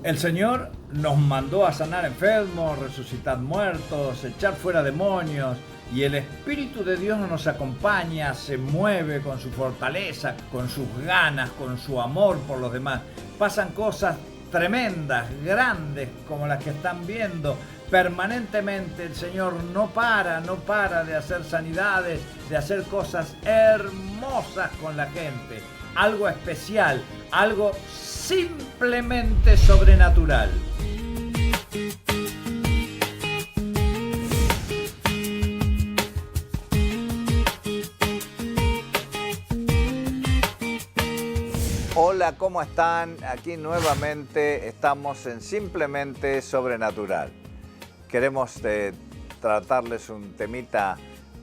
El Señor nos mandó a sanar enfermos, resucitar muertos, echar fuera demonios, y el Espíritu de Dios nos acompaña, se mueve con su fortaleza, con sus ganas, con su amor por los demás. Pasan cosas tremendas, grandes, como las que están viendo. Permanentemente el Señor no para de hacer sanidades, de hacer cosas hermosas con la gente. Algo especial, algo simplemente sobrenatural. Hola, ¿cómo están? Aquí nuevamente estamos en Simplemente Sobrenatural. Queremos tratarles un temita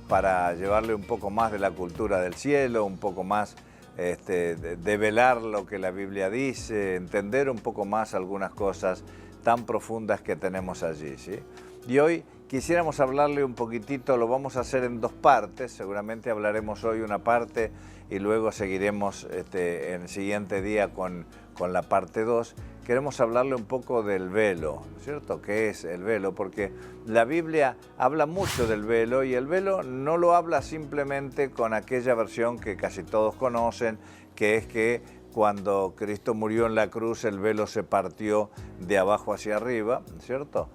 para llevarle un poco más de la cultura del cielo, un poco más develar lo que la Biblia dice, entender un poco más algunas cosas tan profundas que tenemos allí, ¿sí? Y hoy quisiéramos hablarle un poquitito, lo vamos a hacer en dos partes, seguramente hablaremos hoy una parte y luego seguiremos en el siguiente día con la parte 2. Queremos hablarle un poco del velo, ¿cierto? ¿Qué es el velo? Porque la Biblia habla mucho del velo y el velo no lo habla simplemente con aquella versión que casi todos conocen, que es que cuando Cristo murió en la cruz el velo se partió de abajo hacia arriba, ¿cierto?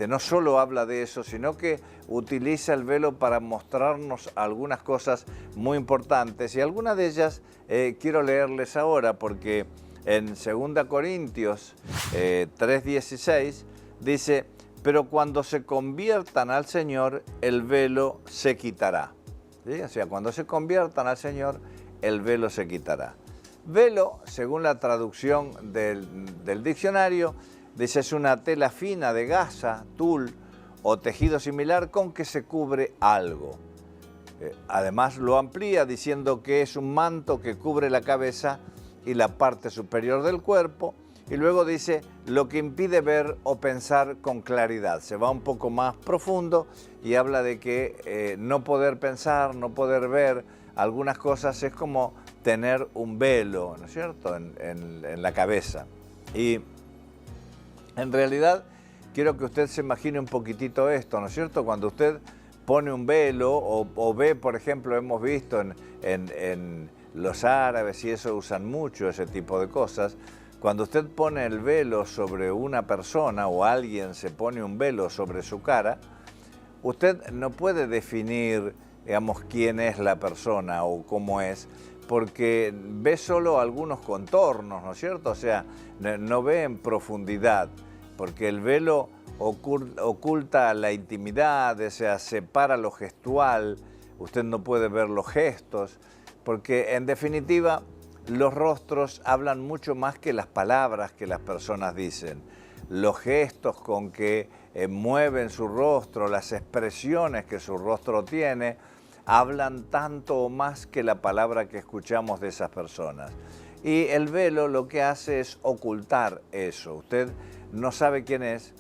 No solo habla de eso, sino que utiliza el velo para mostrarnos algunas cosas muy importantes y algunas de ellas quiero leerles ahora porque en 2 Corintios 3:16 dice, pero cuando se conviertan al Señor, el velo se quitará. ¿Sí? O sea, cuando se conviertan al Señor, el velo se quitará. Velo, según la traducción del diccionario, dice es una tela fina de gasa, tul o tejido similar con que se cubre algo. Además lo amplía diciendo que es un manto que cubre la cabeza y la parte superior del cuerpo, y luego dice lo que impide ver o pensar con claridad. Se va un poco más profundo y habla de que no poder pensar, no poder ver algunas cosas es como tener un velo, ¿no es cierto?, en la cabeza. Y en realidad quiero que usted se imagine un poquitito esto, ¿no es cierto? Cuando usted pone un velo o ve, por ejemplo, hemos visto en los árabes y eso usan mucho ese tipo de cosas. Cuando usted pone el velo sobre una persona o alguien se pone un velo sobre su cara, usted no puede definir, digamos, quién es la persona o cómo es, porque ve solo algunos contornos, ¿no es cierto? O sea, no ve en profundidad, porque el velo oculta la intimidad, o sea, separa lo gestual, usted no puede ver los gestos, porque en definitiva los rostros hablan mucho más que las palabras que las personas dicen. Los gestos con que mueven su rostro, las expresiones que su rostro tiene, hablan tanto o más que la palabra que escuchamos de esas personas. Y el velo lo que hace es ocultar eso. Usted no sabe quién es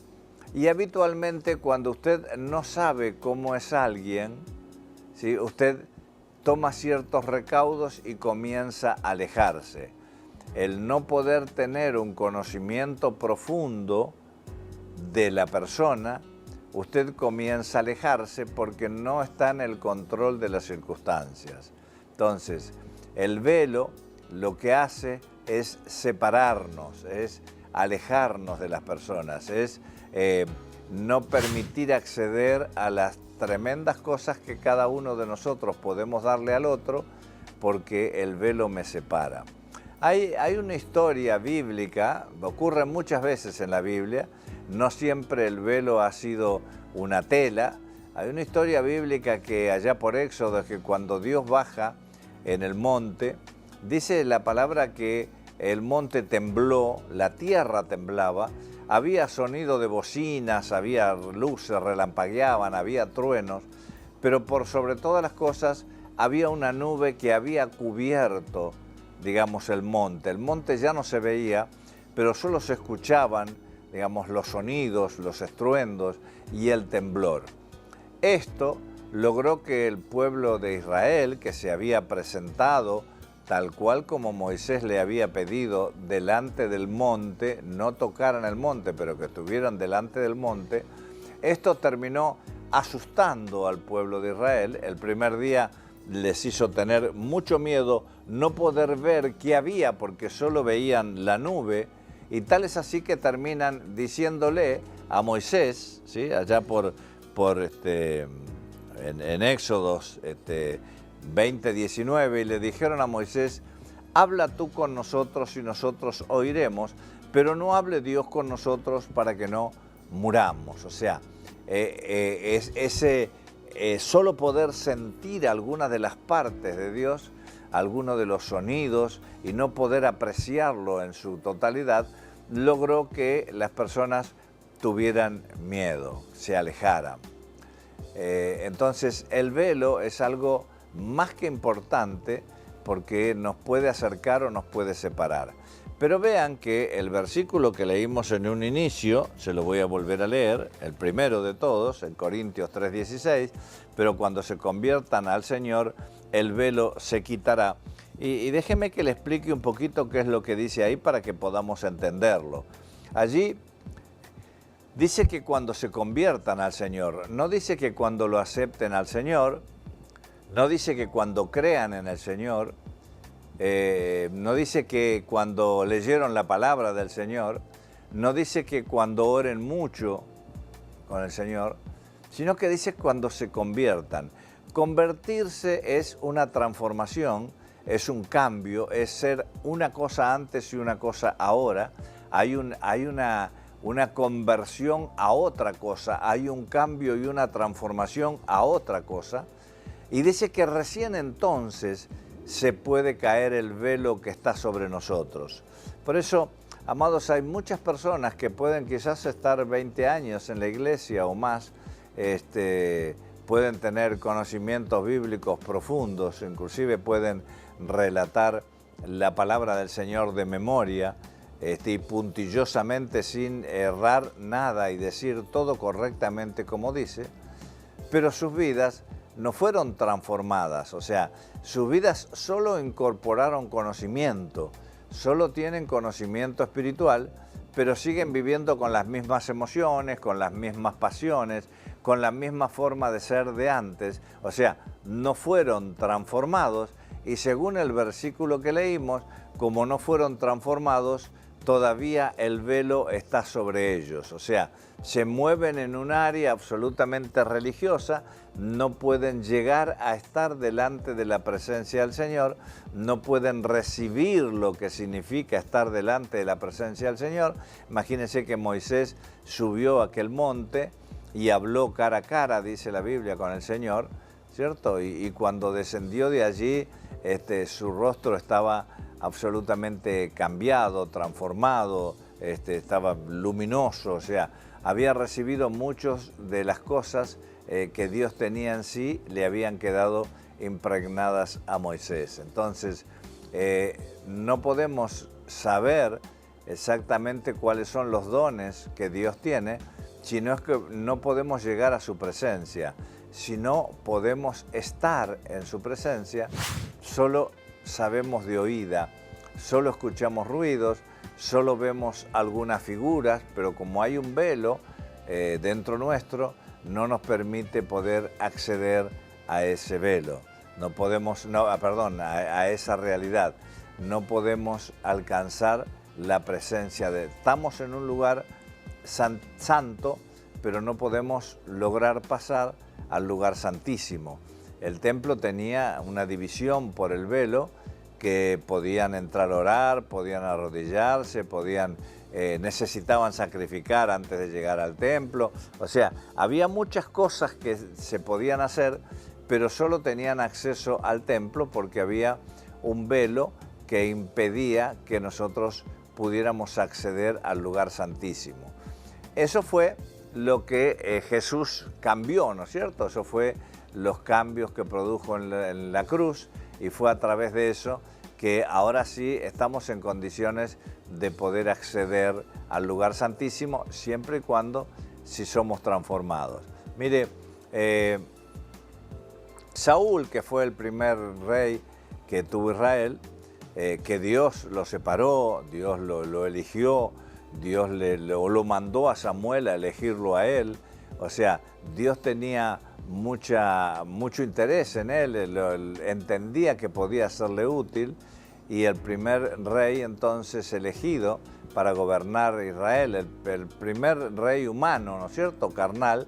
y habitualmente cuando usted no sabe cómo es alguien, ¿sí?, usted toma ciertos recaudos y comienza a alejarse. El no poder tener un conocimiento profundo de la persona, usted comienza a alejarse porque no está en el control de las circunstancias. Entonces, el velo lo que hace es separarnos, es alejarnos de las personas, es no permitir acceder a las tremendas cosas que cada uno de nosotros podemos darle al otro porque el velo me separa. Hay una historia bíblica, ocurre muchas veces en la Biblia, no siempre el velo ha sido una tela. Hay una historia bíblica que allá por Éxodo, que cuando Dios baja en el monte, dice la palabra que el monte tembló, la tierra temblaba, había sonido de bocinas, había luces, relampagueaban, había truenos, pero por sobre todas las cosas había una nube que había cubierto, digamos, el monte. El monte ya no se veía, pero solo se escuchaban, digamos, los sonidos, los estruendos y el temblor. Esto logró que el pueblo de Israel, que se había presentado tal cual como Moisés le había pedido delante del monte, no tocaran el monte, pero que estuvieran delante del monte, esto terminó asustando al pueblo de Israel. El primer día les hizo tener mucho miedo, no poder ver qué había porque solo veían la nube, y tal es así que terminan diciéndole a Moisés, ¿sí? Allá en Éxodos 20:19, y le dijeron a Moisés: habla tú con nosotros y nosotros oiremos, pero no hable Dios con nosotros para que no muramos. O sea, solo poder sentir algunas de las partes de Dios, algunos de los sonidos, y no poder apreciarlo en su totalidad, logró que las personas tuvieran miedo, se alejaran. Entonces el velo es algo más que importante porque nos puede acercar o nos puede separar. Pero vean que el versículo que leímos en un inicio, se lo voy a volver a leer, el primero de todos, en Corintios 3:16, pero cuando se conviertan al Señor, el velo se quitará. Y déjeme que le explique un poquito qué es lo que dice ahí para que podamos entenderlo. Allí dice que cuando se conviertan al Señor, no dice que cuando lo acepten al Señor, no dice que cuando crean en el Señor, no dice que cuando leyeron la palabra del Señor, no dice que cuando oren mucho con el Señor, sino que dice cuando se conviertan. Convertirse es una transformación, es un cambio, es ser una cosa antes y una cosa ahora. Hay una conversión a otra cosa, hay un cambio y una transformación a otra cosa. Y dice que recién entonces se puede caer el velo que está sobre nosotros. Por eso, amados, hay muchas personas que pueden quizás estar 20 años en la iglesia o más, pueden tener conocimientos bíblicos profundos, inclusive pueden relatar la palabra del Señor de memoria, y puntillosamente sin errar nada y decir todo correctamente como dice, pero sus vidas no fueron transformadas, o sea, sus vidas solo incorporaron conocimiento, solo tienen conocimiento espiritual, pero siguen viviendo con las mismas emociones, con las mismas pasiones, con la misma forma de ser de antes, o sea, no fueron transformados, y según el versículo que leímos, como no fueron transformados, todavía el velo está sobre ellos, o sea, se mueven en un área absolutamente religiosa, no pueden llegar a estar delante de la presencia del Señor, no pueden recibir lo que significa estar delante de la presencia del Señor. Imagínense que Moisés subió a aquel monte y habló cara a cara, dice la Biblia, con el Señor, ¿cierto? Y cuando descendió de allí, su rostro estaba absolutamente cambiado, transformado, estaba luminoso, o sea, había recibido muchas de las cosas que Dios tenía en sí, le habían quedado impregnadas a Moisés. Entonces, no podemos saber exactamente cuáles son los dones que Dios tiene, sino es que no podemos llegar a su presencia. Si no podemos estar en su presencia, solo sabemos de oída, solo escuchamos ruidos, solo vemos algunas figuras, pero como hay un velo dentro nuestro, no nos permite poder acceder a ese velo, a esa realidad. No podemos alcanzar la presencia de... Estamos en un lugar santo, pero no podemos lograr pasar al lugar santísimo. El templo tenía una división por el velo, que podían entrar a orar, podían arrodillarse, necesitaban sacrificar antes de llegar al templo. O sea, había muchas cosas que se podían hacer, pero solo tenían acceso al templo porque había un velo que impedía que nosotros pudiéramos acceder al lugar santísimo. Eso fue lo que Jesús cambió, ¿no es cierto? Eso fue los cambios que produjo en la cruz, y fue a través de eso que ahora sí estamos en condiciones de poder acceder al lugar santísimo, siempre y cuando si somos transformados. Mire, Saúl, que fue el primer rey que tuvo Israel, que Dios lo separó, Dios lo eligió, Dios lo mandó a Samuel a elegirlo a él. O sea, Dios tenía mucho interés en él, entendía que podía serle útil, y el primer rey entonces elegido para gobernar Israel, el primer rey humano, ¿no es cierto?, carnal,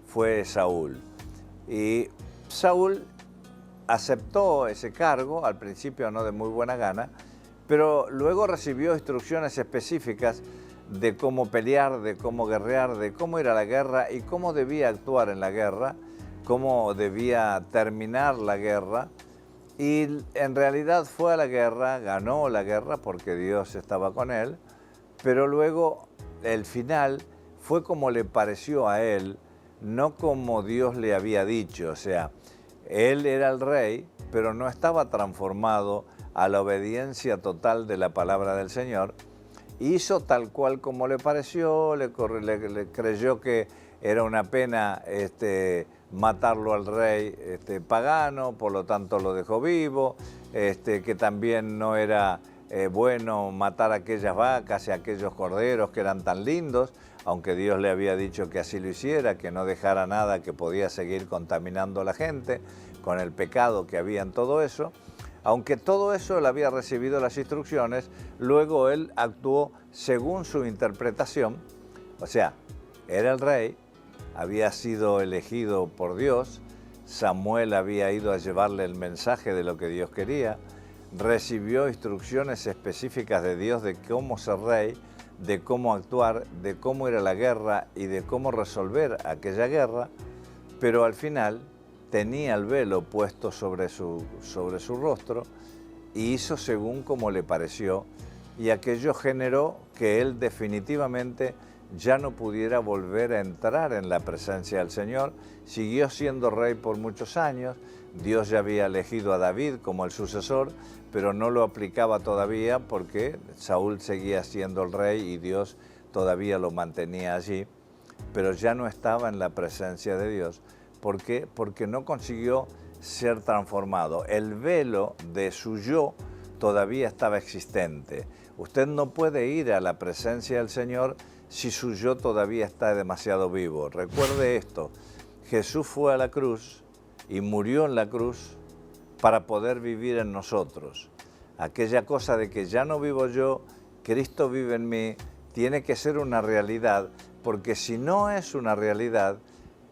fue Saúl. Y Saúl aceptó ese cargo, al principio no de muy buena gana, pero luego recibió instrucciones específicas de cómo pelear, de cómo guerrear, de cómo ir a la guerra y cómo debía actuar en la guerra, cómo debía terminar la guerra. Y en realidad fue a la guerra, ganó la guerra porque Dios estaba con él, pero luego el final fue como le pareció a él, no como Dios le había dicho. O sea, él era el rey, pero no estaba transformado a la obediencia total de la palabra del Señor. Hizo tal cual como le pareció, le creyó que era una pena matarlo al rey pagano, por lo tanto lo dejó vivo, que también no era bueno matar aquellas vacas y aquellos corderos que eran tan lindos, aunque Dios le había dicho que así lo hiciera, que no dejara nada que podía seguir contaminando a la gente con el pecado que había en todo eso. Aunque todo eso él había recibido las instrucciones, luego él actuó según su interpretación. O sea, era el rey, había sido elegido por Dios, Samuel había ido a llevarle el mensaje de lo que Dios quería, recibió instrucciones específicas de Dios de cómo ser rey, de cómo actuar, de cómo ir a la guerra y de cómo resolver aquella guerra, pero al final tenía el velo puesto sobre su rostro y hizo según como le pareció, y aquello generó que él definitivamente ya no pudiera volver a entrar en la presencia del Señor. Siguió siendo rey por muchos años, Dios ya había elegido a David como el sucesor, pero no lo aplicaba todavía porque Saúl seguía siendo el rey y Dios todavía lo mantenía allí, pero ya no estaba en la presencia de Dios. ¿Por qué? Porque no consiguió ser transformado. El velo de su yo todavía estaba existente. Usted no puede ir a la presencia del Señor si su yo todavía está demasiado vivo. Recuerde esto, Jesús fue a la cruz y murió en la cruz para poder vivir en nosotros. Aquella cosa de que ya no vivo yo, Cristo vive en mí, tiene que ser una realidad, porque si no es una realidad,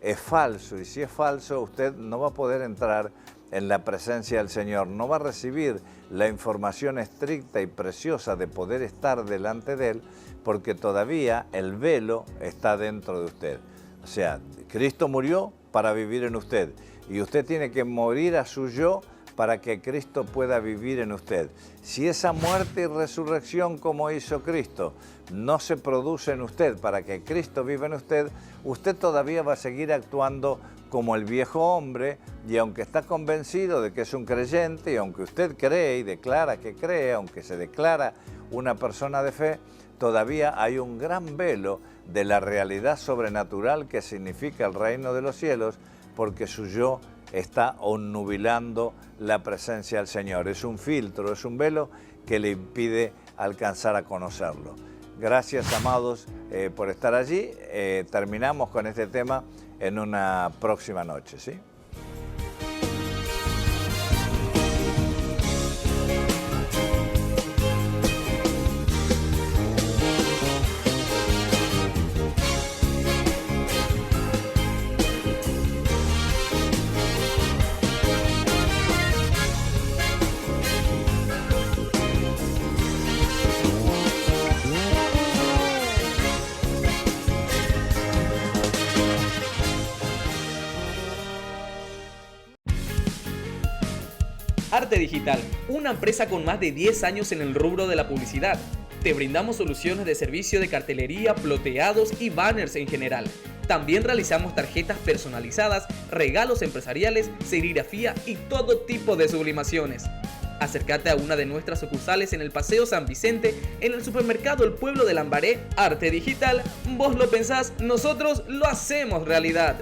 es falso, y si es falso, usted no va a poder entrar en la presencia del Señor, no va a recibir la información estricta y preciosa de poder estar delante de Él, porque todavía el velo está dentro de usted. O sea, Cristo murió para vivir en usted, y usted tiene que morir a su yo para que Cristo pueda vivir en usted. Si esa muerte y resurrección como hizo Cristo no se produce en usted para que Cristo viva en usted, usted todavía va a seguir actuando como el viejo hombre, y aunque está convencido de que es un creyente, y aunque usted cree y declara que cree, aunque se declara una persona de fe, todavía hay un gran velo de la realidad sobrenatural que significa el reino de los cielos, porque su yo está onnubilando la presencia del Señor. Es un filtro, es un velo que le impide alcanzar a conocerlo. Gracias, amados, por estar allí. Terminamos con este tema en una próxima noche, ¿sí? Arte Digital, una empresa con más de 10 años en el rubro de la publicidad. Te brindamos soluciones de servicio de cartelería, ploteados y banners en general. También realizamos tarjetas personalizadas, regalos empresariales, serigrafía y todo tipo de sublimaciones. Acércate a una de nuestras sucursales en el Paseo San Vicente, en el supermercado El Pueblo de Lambaré. Arte Digital, vos lo pensás, nosotros lo hacemos realidad.